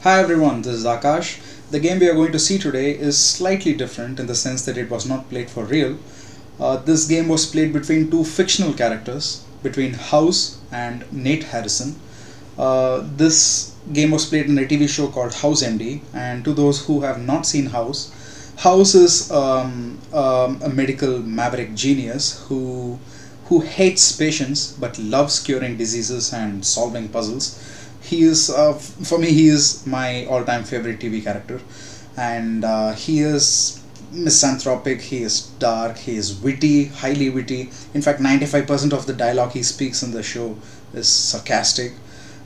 Hi everyone, this is Akash. The game we are going to see today is slightly different in the sense that it was not played for real. This game was played between two fictional characters, between House and Nate Harrison. This game was played in a TV show called House MD, and to those who have not seen House, House is a medical maverick genius who hates patients but loves curing diseases and solving puzzles. He is for me he is my all-time favorite TV character, and he is misanthropic, he is dark, he is witty, highly witty. In fact, 95% of the dialogue he speaks in the show is sarcastic,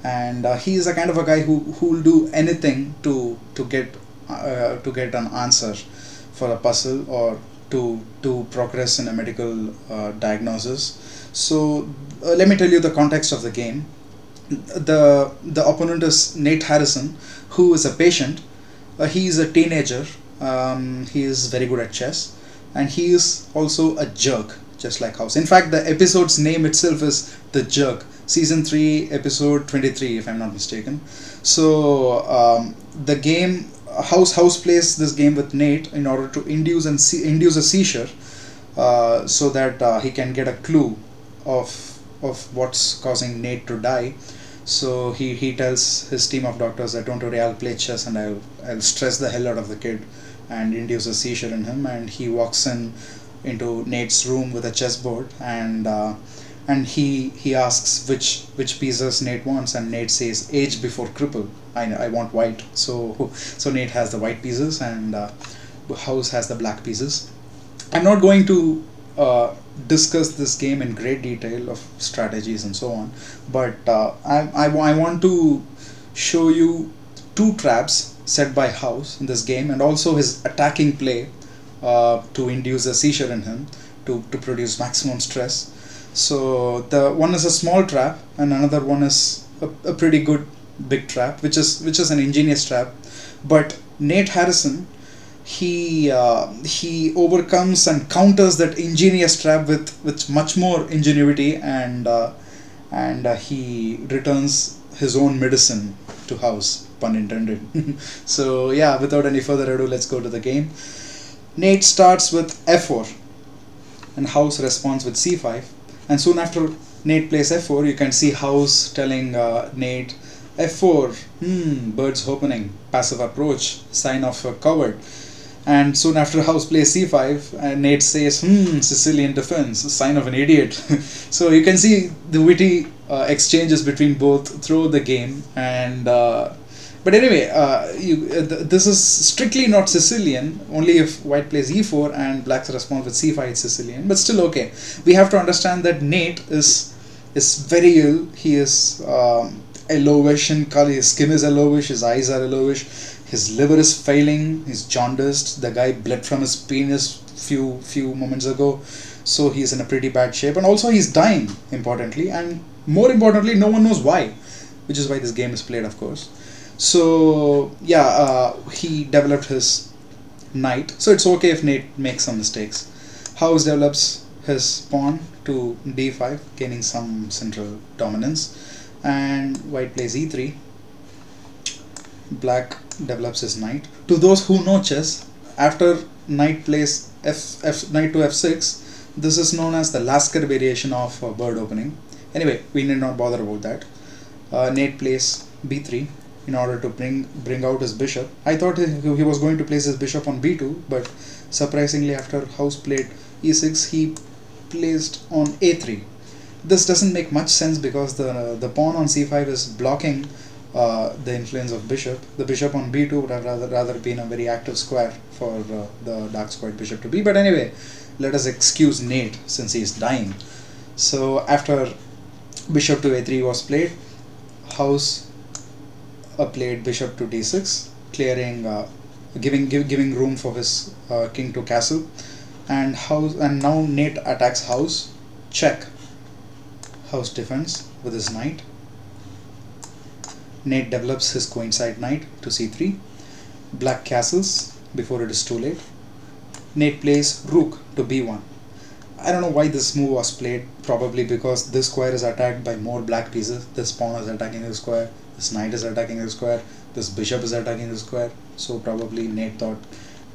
and he is a kind of a guy who will do anything to get an answer for a puzzle or to progress in a medical diagnosis. So let me tell you the context of the game. The opponent is Nate Harrison, who is a patient. He is a teenager. He is very good at chess, and he is also a jerk, just like House. In fact, the episode's name itself is The Jerk, season 3, episode 23, if I'm not mistaken. So the game House plays this game with Nate in order to induce a seizure, so that he can get a clue of what's causing Nate to die. So he tells his team of doctors that don't worry, I'll play chess and I'll stress the hell out of the kid and induce a seizure in him. And he walks into Nate's room with a chessboard, and he asks which pieces Nate wants, and Nate says age before cripple. I want white. So Nate has the white pieces, and House has the black pieces. I'm not going to discuss this game in great detail of strategies and so on, but I want to show you two traps set by House in this game, and also his attacking play to induce a seizure in him to produce maximum stress. So the one is a small trap, and another one is a pretty good big trap, which is an ingenious trap. But Nate Harrison, he overcomes and counters that ingenious trap with much more ingenuity, and he returns his own medicine to House, pun intended. So yeah, without any further ado, let's go to the game. Nate starts with f4, and House responds with c5, and soon after Nate plays f4, you can see House telling Nate, f4, bird's opening, passive approach, sign of a coward. And soon after House plays c5, and Nate says, Sicilian defense, sign of an idiot. So you can see the witty exchanges between both throughout the game. And but anyway, this is strictly not Sicilian. Only if White plays e4 and Black's response with c5 is Sicilian. But still okay. We have to understand that Nate is very ill. He is yellowish in color. His skin is yellowish. His eyes are yellowish. His liver is failing. He's jaundiced. The guy bled from his penis few moments ago, so he's in a pretty bad shape. And also he's dying, importantly, and more importantly, no one knows why, which is why this game is played, of course. So yeah, he developed his knight, so it's okay if Nate makes some mistakes. House develops his pawn to d5, gaining some central dominance, and White plays e3. Black develops his knight. To those who know chess, after knight plays knight to f6, this is known as the Lasker variation of bird opening. Anyway, we need not bother about that. Nate plays b3 in order to bring out his bishop. I thought he was going to place his bishop on b2, but surprisingly, after House played e6, he placed on a3. This doesn't make much sense because the pawn on c5 is blocking the influence of bishop. The bishop on b2 would have rather been a very active square for the dark squared bishop to be. But anyway, let us excuse Nate since he is dying. So after bishop to a3 was played, House played bishop to d6, clearing, giving room for his king to castle. And now Nate attacks House. Check. House defends with his knight. Nate develops his queenside knight to c3. Black castles before it is too late. Nate plays rook to b1. I don't know why this move was played, probably because this square is attacked by more black pieces. This pawn is attacking this square, This knight is attacking the square, this bishop is attacking the square, so probably Nate thought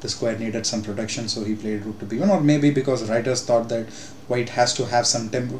the square needed some protection, so he played rook to b1, or maybe because writers thought that white has to have some tempo,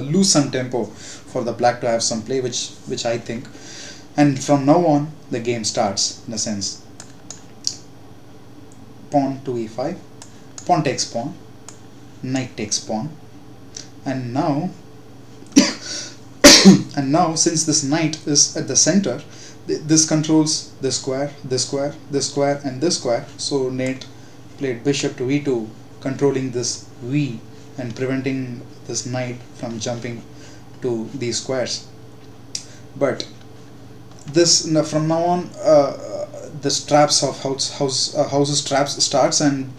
lose some tempo for the black to have some play, which I think. And from now on the game starts, in a sense. Pawn to e5, pawn takes pawn, knight takes pawn, and now and now since this knight is at the center, this controls this square, this square, this square, and this square. So Nate played bishop to e2, controlling this v and preventing this knight from jumping to these squares. But this from now on, the traps of house's traps starts, and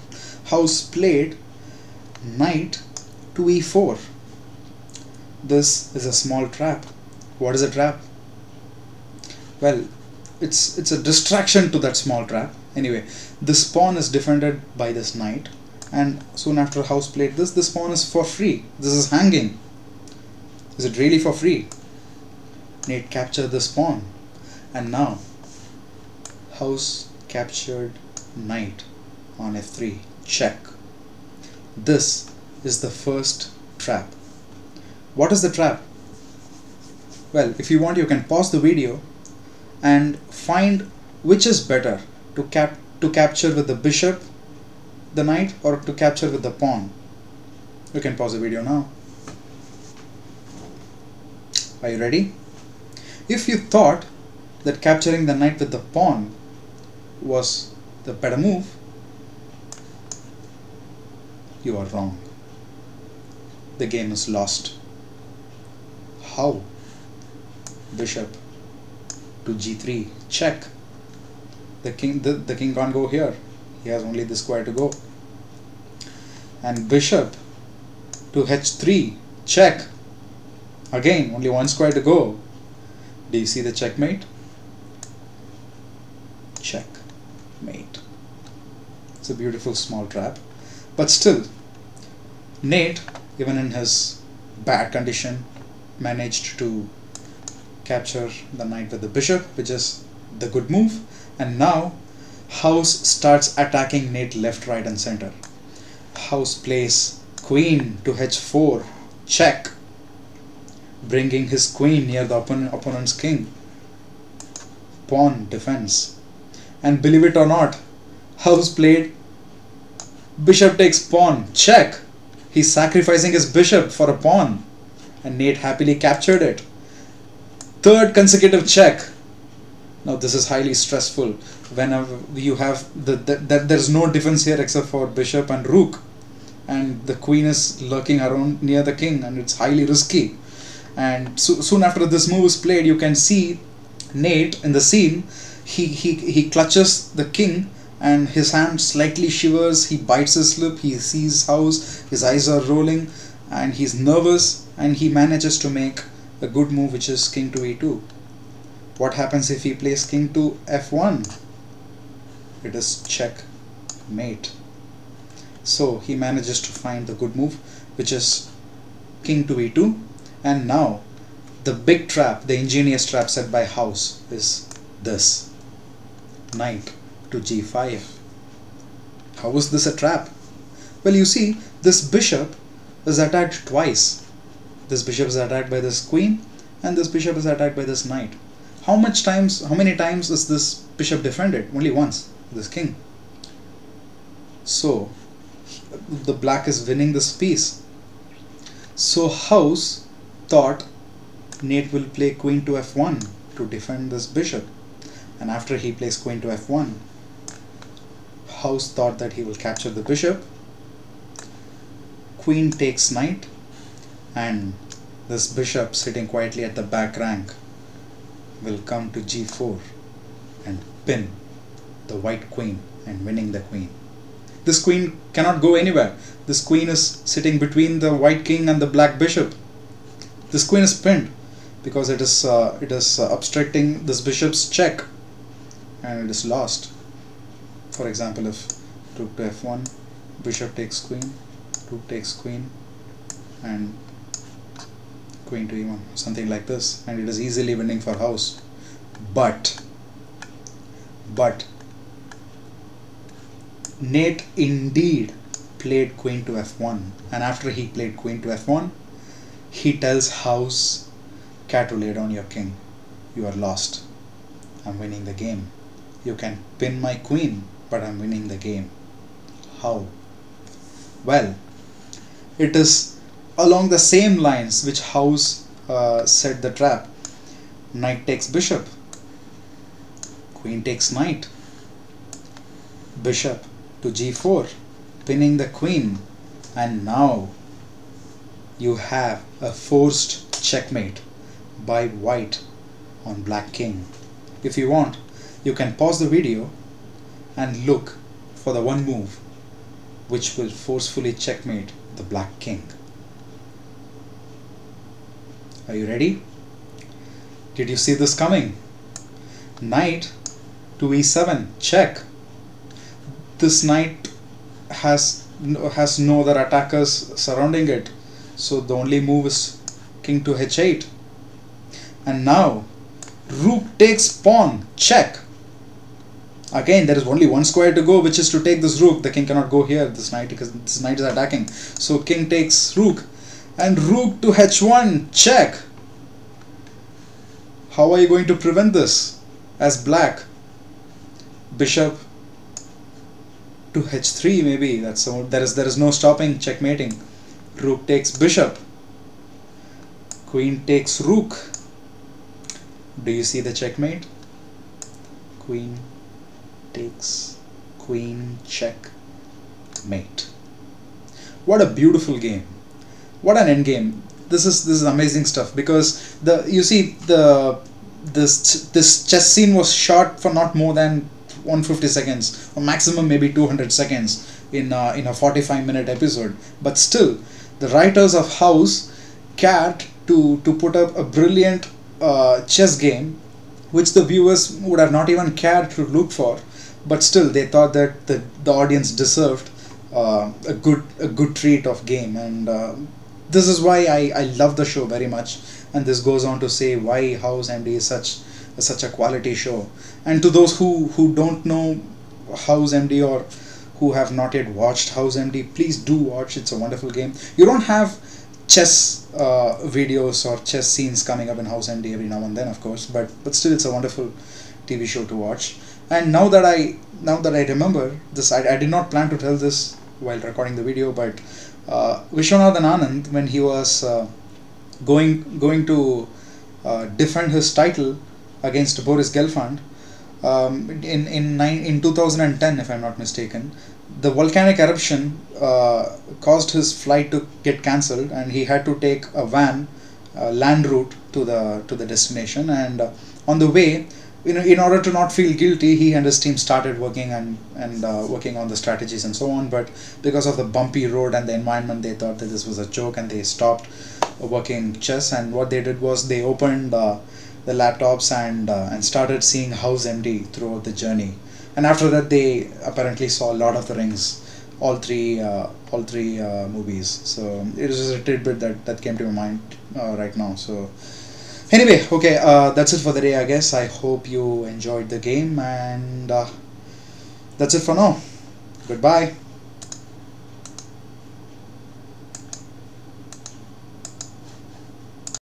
house played knight to e4. This is a small trap. What is a trap? Well, it's a distraction to that small trap. Anyway, this pawn is defended by this knight, and soon after house played this pawn is for free. This is hanging. Is it really for free? Nate captured this pawn, and now house captured knight on f3, check. This is the first trap. What is the trap? Well, if you want, you can pause the video and find which is better, to capture with the bishop the knight, or to capture with the pawn. You can pause the video now. Are you ready? If you thought that capturing the knight with the pawn was the better move, you are wrong. The game is lost. How? Bishop to g3, check. The king can't go here. He has only this square to go. And bishop to h3, check. Again, only one square to go. Do you see the checkmate? Checkmate. It's a beautiful small trap. But still, Nate, even in his bad condition, managed to capture the knight with the bishop, which is the good move. And now house starts attacking Nate left, right, and center. House plays queen to h4, check, bringing his queen near the opponent's king. Pawn defense. And believe it or not, house played bishop takes pawn, check. He's sacrificing his bishop for a pawn, and Nate happily captured it. Third consecutive check. Now this is highly stressful. Whenever you have there's no defense here except for bishop and rook, and the queen is lurking around near the king, and it's highly risky. And soon after this move is played, you can see Nate in the scene. He clutches the king, and his hand slightly shivers. He bites his lip. He sees house. His eyes are rolling, and he's nervous. And he manages to make a good move, which is king to e2. What happens if he plays king to f1? It is checkmate. So he manages to find the good move, which is king to e2. And now the big trap, the ingenious trap set by house, is this: knight to g5. How is this a trap? Well, you see, this bishop is attacked twice. This bishop is attacked by this queen, and this bishop is attacked by this knight. How many times is this bishop defended? Only once, this king. So the black is winning this piece. So house thought Nate will play queen to f1 to defend this bishop, and after he plays queen to f1, house thought that he will capture the bishop. Queen takes knight, and this bishop sitting quietly at the back rank will come to g4 and pin the white queen and winning the queen. This queen cannot go anywhere. This queen is sitting between the white king and the black bishop. This queen is pinned because it is obstructing this bishop's check, and it is lost. For example, if rook to f1, bishop takes queen, rook takes queen, and queen to e1, something like this, and it is easily winning for house. But Nate indeed played queen to f1, and after he played queen to f1, he tells house, cat to lay down your king. You are lost. I'm winning the game. You can pin my queen, but I'm winning the game. How? Well, it is along the same lines which house set the trap. Knight takes bishop, queen takes knight, bishop to g4, pinning the queen, and now you have a forced checkmate by white on black king. If you want, you can pause the video and look for the one move which will forcefully checkmate the black king. Are you ready? Did you see this coming? Knight to e7, check. This knight has no other attackers surrounding it, so the only move is king to h8. And now rook takes pawn, check. Again, there is only one square to go, which is to take this rook. The king cannot go here, this knight, because this knight is attacking. So king takes rook, and rook to h1, check. How are you going to prevent this as black? Bishop to h3, maybe. There is no stopping checkmating. Rook takes bishop, queen takes rook. Do you see the checkmate? Queen takes queen, check, mate. What a beautiful game. What an end game. This is amazing stuff, because this chess scene was shot for not more than 150 seconds, or maximum maybe 200 seconds in a 45-minute episode. But still, the writers of House cared to put up a brilliant chess game, which the viewers would have not even cared to look for, but still they thought that the audience deserved a good treat of game. And this is why I love the show very much, and this goes on to say why House MD is such a quality show. And to those who don't know House MD, or who have not yet watched House MD, please do watch. It's a wonderful game. You don't have chess videos or chess scenes coming up in House MD every now and then, of course, but still it's a wonderful TV show to watch. And now that I remember this, I did not plan to tell this while recording the video, but Vishwanathan Anand, when he was going to defend his title against Boris Gelfand in 2010, if I'm not mistaken, the volcanic eruption caused his flight to get cancelled, and he had to take a van land route to the destination. And on the way, in order to not feel guilty, he and his team started working and working on the strategies and so on. But because of the bumpy road and the environment, they thought that this was a joke, and they stopped working chess. And what they did was they opened the laptops and started seeing House MD throughout the journey. And after that, they apparently saw Lord of the Rings, all three movies. So it is just a tidbit that came to my mind right now. So anyway, okay, that's it for the day, I guess. I hope you enjoyed the game, and that's it for now. Goodbye.